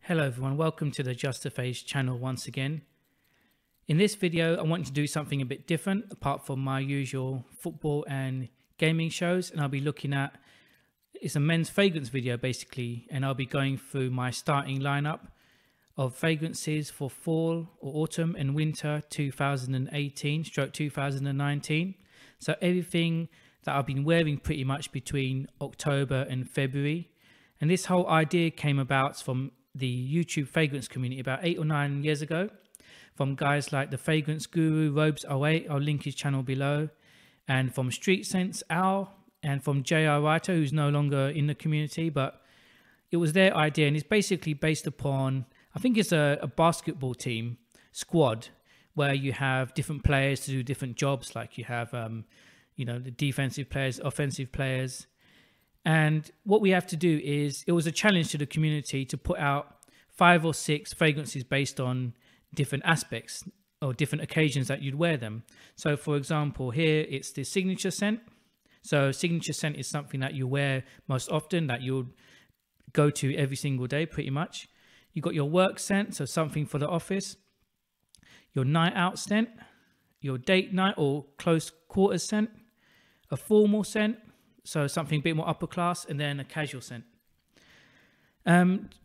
Hello everyone, welcome to the Just a Face channel once again. In this video I want to do something a bit different apart from my usual football and gaming shows, and I'll be looking at, it's a men's fragrance video basically, and I'll be going through my starting lineup of fragrances for fall or autumn and winter 2018/2019. So everything that I've been wearing pretty much between October and February. And this whole idea came about from the YouTube fragrance community about 8 or 9 years ago, from guys like the Fragrance Guru, Robes08, I'll link his channel below, and from Street Sense Owl, and from JR Writer, who's no longer in the community, but it was their idea, and it's basically based upon, I think it's a basketball team squad, where you have different players to do different jobs, like you have, the defensive players, offensive players. And what we have to do is, it was a challenge to the community to put out 5 or 6 fragrances based on different aspects or different occasions that you'd wear them. So for example, here it's the signature scent. So signature scent is something that you wear most often, that you'll go to every single day pretty much. You got your work scent, so something for the office. Your night out scent, your date night or close quarters scent, a formal scent, so something a bit more upper class, and then a casual scent.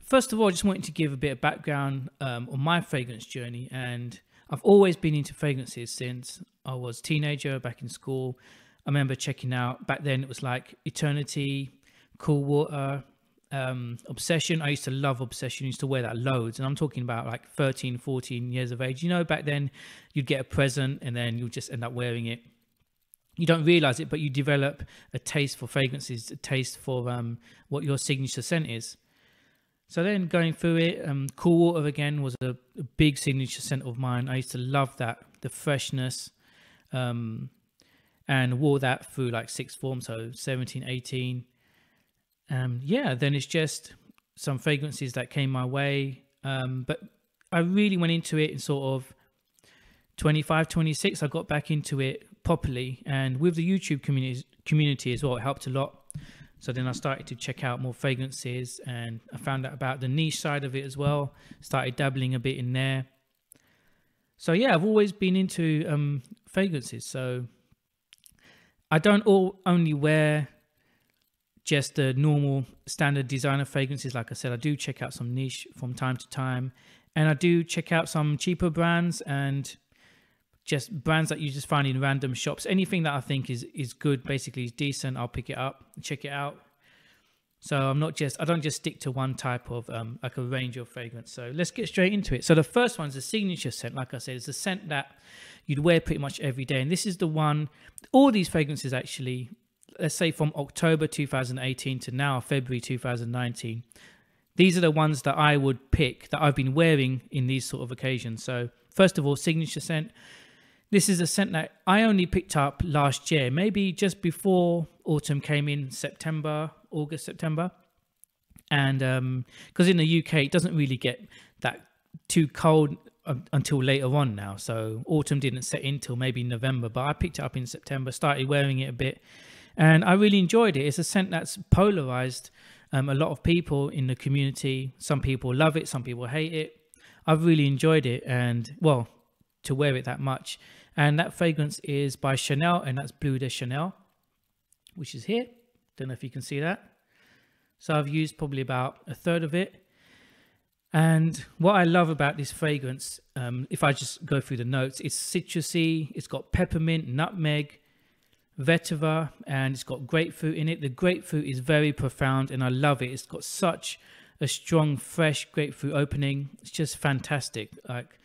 First of all, I just wanted to give a bit of background on my fragrance journey. And I've always been into fragrances since I was a teenager, back in school. I remember checking out, back then it was like Eternity, Cool Water, Obsession. I used to love Obsession. I used to wear that loads. And I'm talking about like 13, 14 years of age. You know, back then you'd get a present and then you'll just end up wearing it. You don't realize it, but you develop a taste for fragrances, a taste for what your signature scent is. So then going through it, Cool Water again was a big signature scent of mine. I used to love that, the freshness, and wore that through like 6th form, so 17, 18. Yeah, then it's just some fragrances that came my way. But I really went into it in sort of 25, 26. I got back into it properly, and with the YouTube community as well, it helped a lot. So then I started to check out more fragrances, and I found out about the niche side of it as well. Started dabbling a bit in there. So yeah, I've always been into fragrances. So I don't only wear just the normal standard designer fragrances. Like I said, I do check out some niche from time to time, and I do check out some cheaper brands and just brands that you just find in random shops. Anything that I think is good, basically is decent, I'll pick it up and check it out. So I don't just stick to one type of like a range of fragrance. So let's get straight into it. So the first one's a signature scent. Like I said, it's a scent that you'd wear pretty much every day, and this is the one. All these fragrances actually, let's say from October 2018 to now February 2019, these are the ones that I would pick that I've been wearing in these sort of occasions. So first of all, signature scent. This is a scent that I only picked up last year, maybe just before autumn came in, August, September. And because in the UK, it doesn't really get that too cold until later on now. So autumn didn't set in till maybe November, but I picked it up in September, started wearing it a bit, and I really enjoyed it. It's a scent that's polarized a lot of people in the community. Some people love it, some people hate it. I've really enjoyed it, and well, to wear it that much. And that fragrance is by Chanel, and that's Bleu de Chanel, which is here. Don't know if you can see that. So I've used probably about a third of it. And what I love about this fragrance, if I just go through the notes, it's citrusy, it's got peppermint, nutmeg, vetiver, and it's got grapefruit in it. The grapefruit is very profound, and I love it. It's got such a strong, fresh grapefruit opening. It's just fantastic. Like,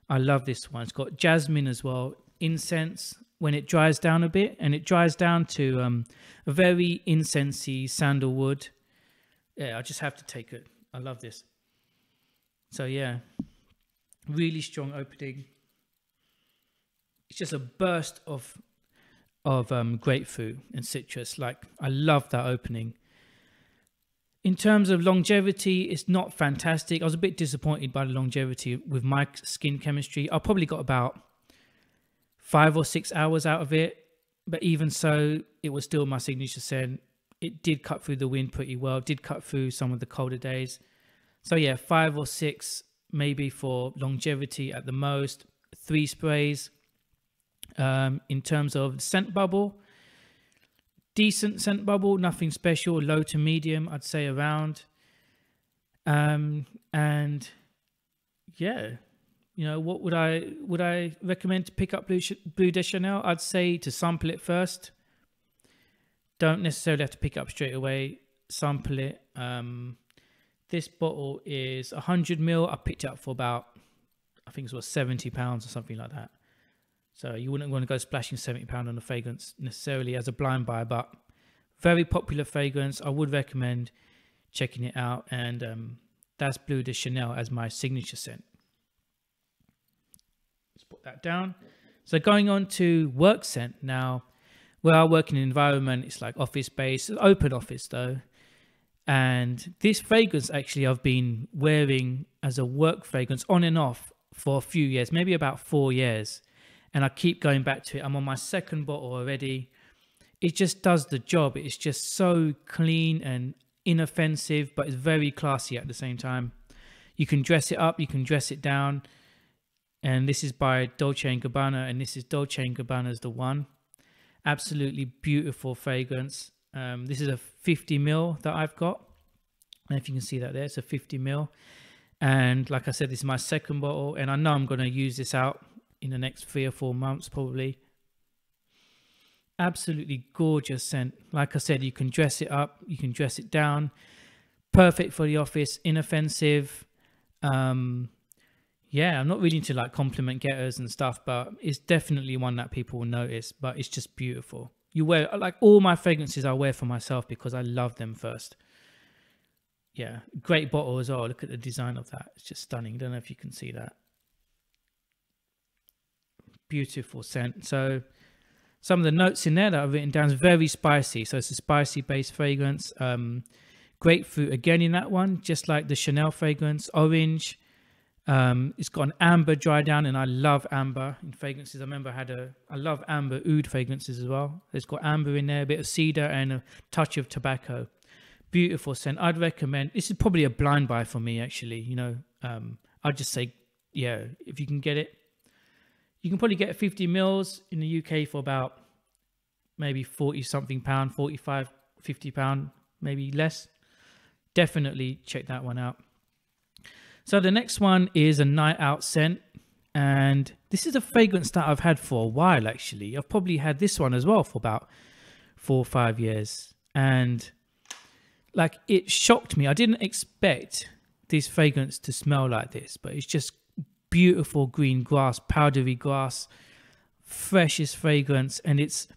I love this one. It's got jasmine as well, incense when it dries down a bit, and it dries down to a very incensey sandalwood. Yeah, I just have to take it. I love this. So yeah, really strong opening. It's just a burst of grapefruit and citrus. Like, I love that opening. In terms of longevity, it's not fantastic. I was a bit disappointed by the longevity with my skin chemistry. I probably got about 5 or 6 hours out of it. But even so, it was still my signature scent. It did cut through the wind pretty well. It did cut through some of the colder days. So yeah, 5 or 6 maybe for longevity at the most. 3 sprays. In terms of scent bubble, decent scent bubble, nothing special, low to medium, I'd say around. And yeah, you know, what would I recommend to pick up Bleu de Chanel? I'd say to sample it first. Don't necessarily have to pick it up straight away. Sample it. This bottle is 100 ml. I picked it up for about, I think it was £70 or something like that. So you wouldn't want to go splashing £70 on a fragrance necessarily as a blind buy, but very popular fragrance. I would recommend checking it out. And that's Bleu de Chanel as my signature scent. Let's put that down. So going on to work scent now. Where I work in an environment, it's like office space, open office though. And this fragrance actually I've been wearing as a work fragrance on and off for a few years, maybe about 4 years. And I keep going back to it. I'm on my second bottle already. It just does the job. It's just so clean and inoffensive, but it's very classy at the same time. You can dress it up, you can dress it down. And this is by Dolce & Gabbana, and this is Dolce & Gabbana's The One. Absolutely beautiful fragrance. This is a 50 ml that I've got. And if you can see that there, it's a 50 ml. And like I said, this is my second bottle, and I know I'm going to use this out in the next 3 or 4 months probably. Absolutely gorgeous scent. Like I said, you can dress it up, you can dress it down. Perfect for the office, inoffensive. Yeah, I'm not really into like compliment getters and stuff, but it's definitely one that people will notice. But it's just beautiful. You wear, like all my fragrances I wear for myself because I love them first. Yeah, great bottle as well. Look at the design of that. It's just stunning. Don't know if you can see that. Beautiful scent. So some of the notes in there that I've written down is very spicy. So it's a spicy based fragrance. Grapefruit again in that one, just like the Chanel fragrance. Orange. It's got an amber dry down, and I love amber in fragrances. I remember I love amber oud fragrances as well. It's got amber in there, a bit of cedar and a touch of tobacco. Beautiful scent. I'd recommend, this is probably a blind buy for me actually, you know. I'd just say, yeah, if you can get it, you can probably get 50 mils in the UK for about maybe 40 something pound, 45, 50 pound, maybe less. Definitely check that one out. So the next one is a night out scent, and this is a fragrance that I've had for a while actually. I've probably had this one as well for about 4 or 5 years, and like it shocked me. I didn't expect this fragrance to smell like this, but it's just beautiful green grass, powdery grass, freshest fragrance, and it's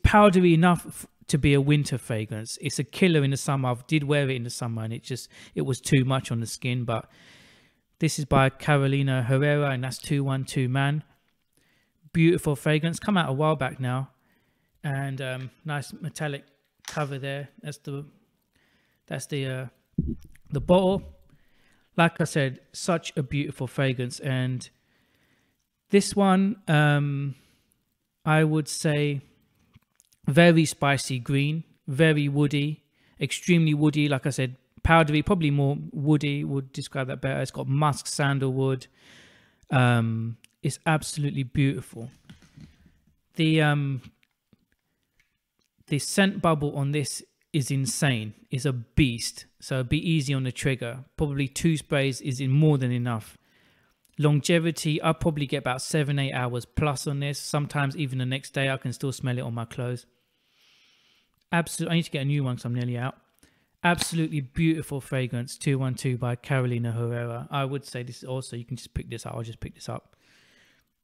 powdery enough to be a winter fragrance. It's a killer in the summer. I did wear it in the summer, and it was too much on the skin, but this is by Carolina Herrera, and that's 212 Man. Beautiful fragrance. Come out a while back now, and nice metallic cover there. That's the bottle. Like I said, such a beautiful fragrance, and this one, I would say, very spicy green, very woody, extremely woody. Like I said, powdery, probably more woody would describe that better. It's got musk, sandalwood. It's absolutely beautiful. The scent bubble on this is insane. It's a beast. So be easy on the trigger. Probably 2 sprays is more than enough. Longevity, I'll probably get about 7-8 hours plus on this. Sometimes even the next day I can still smell it on my clothes. Absolutely, I need to get a new one because I'm nearly out. Absolutely beautiful fragrance, 212 by Carolina Herrera. I would say this also, you can just pick this up. I'll just pick this up.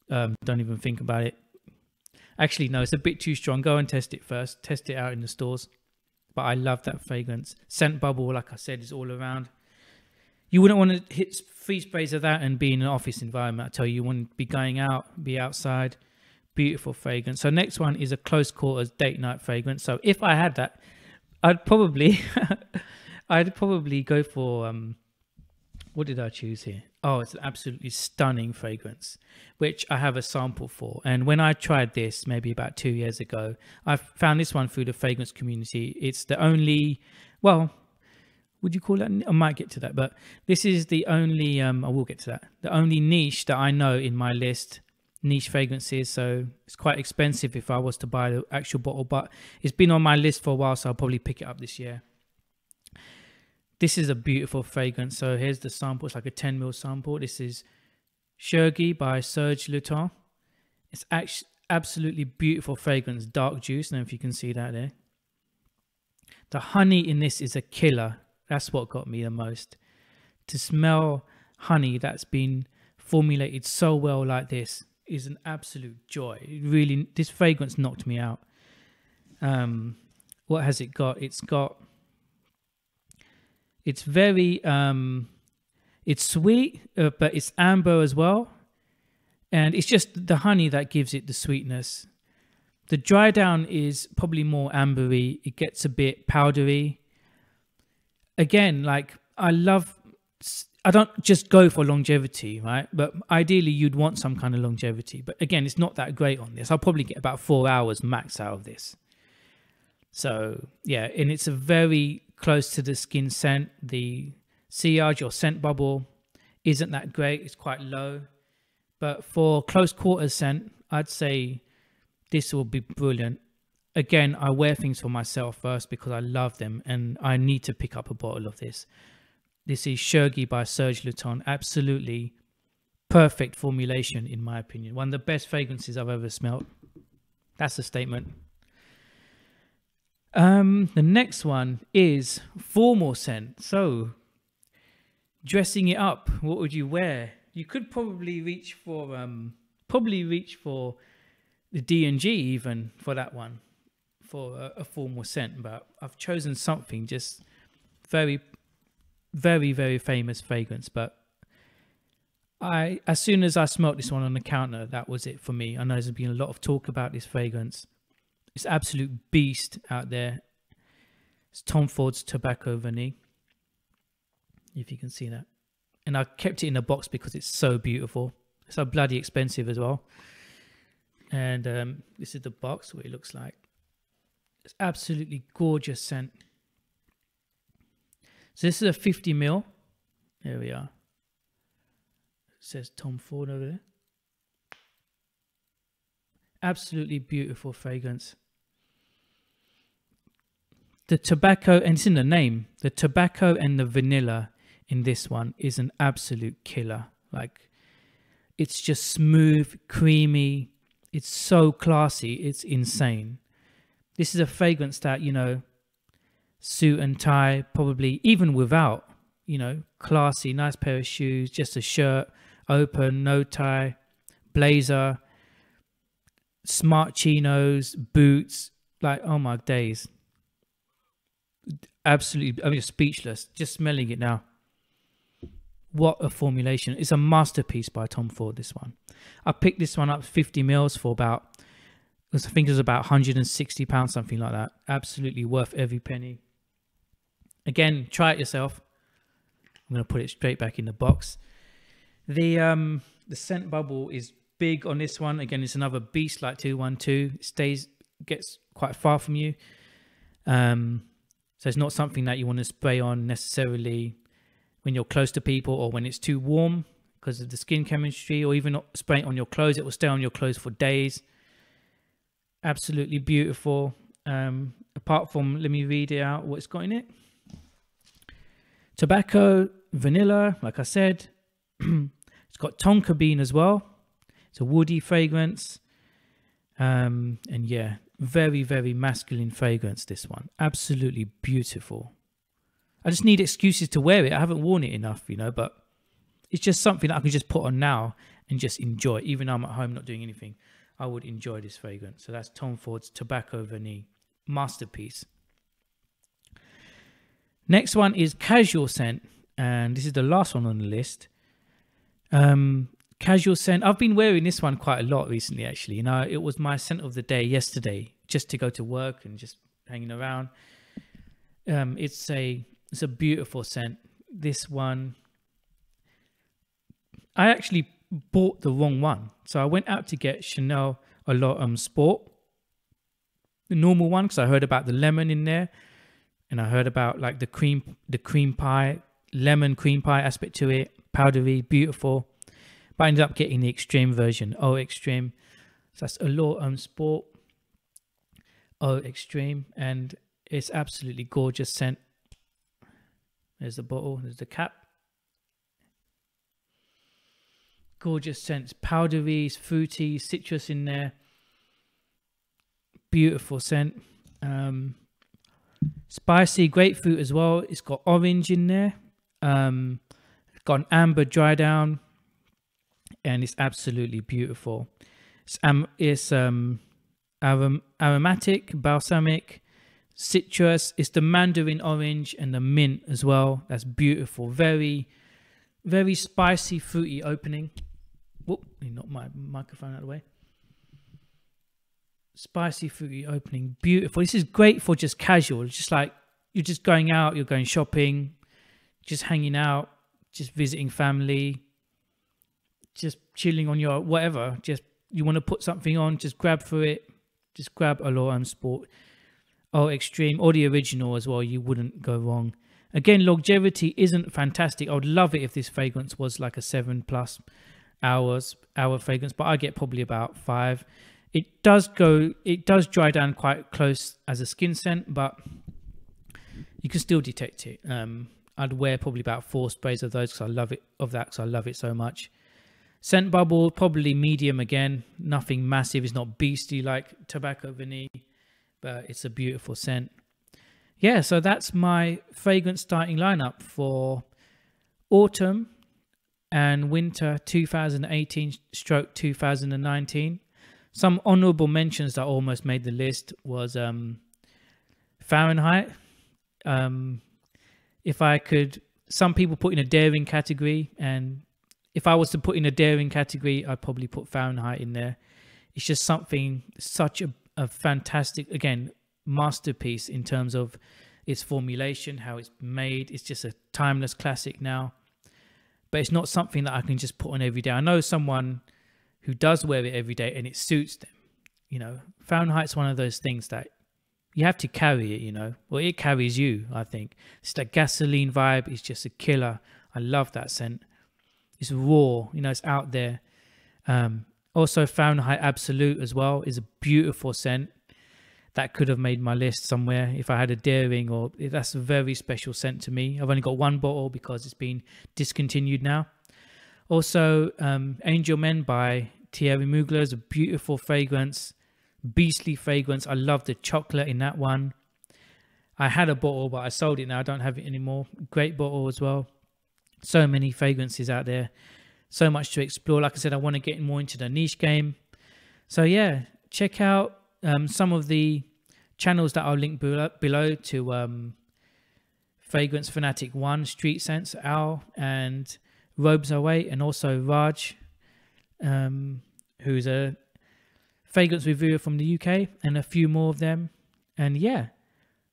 Don't even think about it. Actually, no, it's a bit too strong. Go and test it first. Test it out in the stores. But I love that fragrance. Scent bubble, like I said, is all around. You wouldn't want to hit 3 sprays of that and be in an office environment. I tell you, you want to be going out, be outside. Beautiful fragrance. So next one is a close quarters date night fragrance. So if I had that, I'd probably go for what did I choose here? Oh, it's an absolutely stunning fragrance, which I have a sample for. And when I tried this maybe about 2 years ago, I found this one through the fragrance community. It's the only, well, would you call that? I might get to that, but this is the only, I will get to that, the only niche that I know in my list, niche fragrances. So it's quite expensive if I was to buy the actual bottle, but it's been on my list for a while, so I'll probably pick it up this year. This is a beautiful fragrance. So here's the sample. It's like a 10 ml sample. This is Shergi by Serge Luton. It's actually absolutely beautiful fragrance, dark juice. I don't know if you can see that there. The honey in this is a killer. That's what got me the most. To smell honey that's been formulated so well like this is an absolute joy. Really, this fragrance knocked me out. What has it got? It's very, it's sweet, but it's amber as well. And it's just the honey that gives it the sweetness. The dry down is probably more ambery. It gets a bit powdery. Again, like I don't just go for longevity, right? But ideally you'd want some kind of longevity. But again, it's not that great on this. I'll probably get about 4 hours max out of this. So yeah, and it's a very close to the skin scent. The sillage or scent bubble isn't that great. It's quite low. But for close quarters scent, I'd say this will be brilliant. Again, I wear things for myself first because I love them and I need to pick up a bottle of this. This is Shergi by Serge Luton. Absolutely perfect formulation in my opinion. One of the best fragrances I've ever smelled. That's a statement. The next one is formal scent. So, dressing it up, what would you wear? You could probably reach for the D&G even for that one, for a formal scent. But I've chosen something just very, very, very famous fragrance. But as soon as I smelt this one on the counter, that was it for me. I know there's been a lot of talk about this fragrance. It's absolute beast out there. It's Tom Ford's Tobacco Vernie. If you can see that. And I kept it in a box because it's so beautiful. It's so bloody expensive as well. And this is the box, what it looks like. It's absolutely gorgeous scent. So this is a 50 ml. There we are. It says Tom Ford over there. Absolutely beautiful fragrance. The tobacco, and it's in the name, the tobacco and the vanilla in this one is an absolute killer. Like, it's just smooth, creamy. It's so classy. It's insane. This is a fragrance that, you know, suit and tie, probably even without, you know, classy, nice pair of shoes, just a shirt, open, no tie, blazer, smart chinos, boots, like, oh my days. Absolutely, I'm just speechless, just smelling it now. What a formulation. It's a masterpiece by Tom Ford, this one. I picked this one up 50 mils for about, I think it was about £160, something like that. Absolutely worth every penny. Again, try it yourself. I'm going to put it straight back in the box. The scent bubble is big on this one. Again, it's another beast like 212. It gets quite far from you. So it's not something that you want to spray on necessarily when you're close to people or when it's too warm because of the skin chemistry, or even spray it on your clothes. It will stay on your clothes for days. Absolutely beautiful. Apart from, let me read it out, what it's got in it. Tobacco, vanilla, like I said. It's got tonka bean as well. It's a woody fragrance. And yeah, very, very masculine fragrance, this one. Absolutely beautiful. I just need excuses to wear it. I haven't worn it enough, you know, but it's just something that I can just put on now and just enjoy. Even though I'm at home not doing anything, I would enjoy this fragrance. So that's Tom Ford's Tobacco Vernie. Masterpiece. Next one is Casual Scent. And this is the last one on the list. Casual Scent. I've been wearing this one quite a lot recently, actually. You know, it was my scent of the day yesterday, just to go to work and just hanging around. It's a beautiful scent. This one, I actually bought the wrong one. So I went out to get Chanel Sport, the normal one, because I heard about the lemon in there. and I heard about like the cream pie, lemon cream pie aspect to it, powdery, beautiful. But I ended up getting the extreme version, O Extreme. So that's Allure Sport O Extreme, and it's absolutely gorgeous scent. There's the bottle, there's the cap. Gorgeous scents, powdery, fruity, citrus in there. Beautiful scent. Spicy grapefruit as well. It's got orange in there. It's got an amber dry down, and it's absolutely beautiful. It's aromatic, balsamic, citrus. It's the mandarin orange and the mint as well. That's beautiful. Very, very spicy, fruity opening. Whoop, knocked my microphone out of the way. Spicy, fruity opening. Beautiful. This is great for just casual. It's just like you're just going out, you're going shopping, just hanging out, just visiting family, just chilling on your whatever. Just you want to put something on, just grab for it. Just grab Allure Sport O Extreme or the original as well. You wouldn't go wrong. Again, longevity isn't fantastic. I would love it if this fragrance was like a 7+ hour fragrance, but I get probably about 5. It does dry down quite close as a skin scent, but you can still detect it. I'd wear probably about 4 sprays of those because I love it so much. Scent bubble, probably medium again. Nothing massive. It's not beastly like Tobacco Vernie, but it's a beautiful scent. Yeah, so that's my fragrance starting lineup for autumn and winter 2018/2019. Some honorable mentions that almost made the list was Fahrenheit. If I could, some people put in a daring category, and if I was to put in a daring category, I'd probably put Fahrenheit in there. It's just something, such a fantastic, again, masterpiece in terms of its formulation, how it's made. It's just a timeless classic now. But it's not something that I can just put on every day. I know someone who does wear it every day and it suits them. You know, Fahrenheit's one of those things that you have to carry it, you know. Well, it carries you, I think. It's that gasoline vibe. It's just a killer. I love that scent. It's raw, you know, it's out there. Also, Fahrenheit Absolute as well is a beautiful scent. That could have made my list somewhere if I had a daring, or that's a very special scent to me. I've only got 1 bottle because it's been discontinued now. Also, Angel Men by Thierry Mugler is a beautiful fragrance, beastly fragrance. I love the chocolate in that one. I had a bottle, but I sold it now. I don't have it anymore. Great bottle as well. So many fragrances out there. So much to explore. Like I said, I want to get more into the niche game. So yeah, check out some of the channels that I'll link below to Fragrance Fanatic 1, Street Sense, Al, and Robes Away, and also Raj, who's a fragrance reviewer from the UK, and a few more of them. And yeah,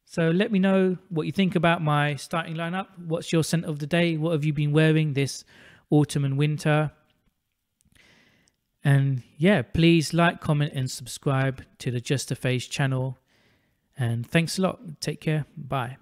so let me know what you think about my starting lineup. What's your scent of the day? What have you been wearing this autumn and winter? And yeah, please like, comment, and subscribe to the Just a Face channel. And thanks a lot. Take care. Bye.